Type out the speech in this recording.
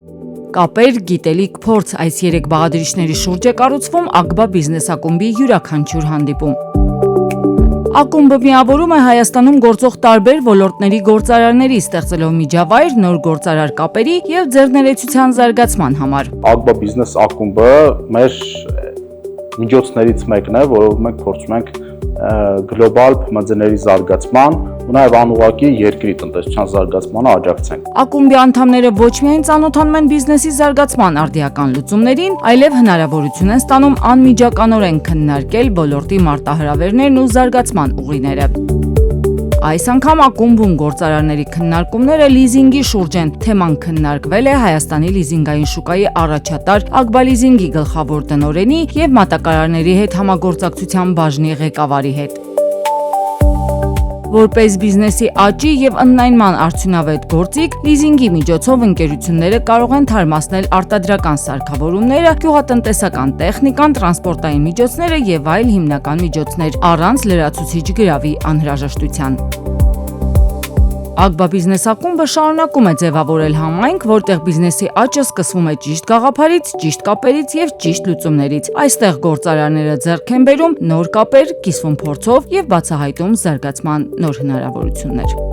Կապեր, գիտելիք, փորձ այս 3 բաղադրիչների շուրջ է կառուցվում Ակբա բիզնես ակումբի յուրաքանչյուր հանդիպում։ Ակումբը միավորում է Հայաստանում գործող տարբեր ոլորտների գործարարների, ստեղծելով միջավայր նոր գործարար կապերի և ձեռներեցության զարգացման համար։ Ակբա բիզնես ակումբը մեր միջոցներից մեկն է, որով մենք փորձում ենք գլոբալ ՓՄԶ-ների զարգացման ու նաև անուղղակի երկրի տնտեսության զարգացմանը աջակցենք։ Ակումբի անդամները ոչ միայն ծանոթանում են բիզնեսի զարգացման արդիական լուծումներին, այլև հնարավորություն են ստանում անմիջականորեն քննարկել ոլորտի մարտահրավերներն ու զարգացման ուղիները։ Այս անգամ ակումբում գործարարների քննարկումները լիզինգի շուրջ են։ Թեման քննարկվել է Հայաստանի լիզինգային շուկայի առաջատար Ակբա լիզինգի գլխավոր տնօրենի և մատակարարների հետ համագործակցության բաժնի ղեկավարի հետ։ Որպես բիզնեսի աճի և ընդլայնման արդյունավետ գործիք, լիզինգի միջոցով ընկերությունները կարող են թարմացնել արտադրական սարքավորումները, գյուղատնտեսական տեխնիկան, տրանսպորտային միջոցները և այլ հիմնական միջոցներ, առանց լրացուցիչ գրավի անհրաժեշտության։ Ակբա բիզնես ակումբը շարունակում է ձևավորել համայնք, որտեղ բիզնեսի աճը սկսվում է ճիշտ գաղափարից, ճիշտ կապերից և ճիշտ լուծումներից։ Այստեղ գործարարները ձեռք են բերում նոր կապեր, կիսվում փորձով և բացահայտում զարգացման նոր հնարավորություններ։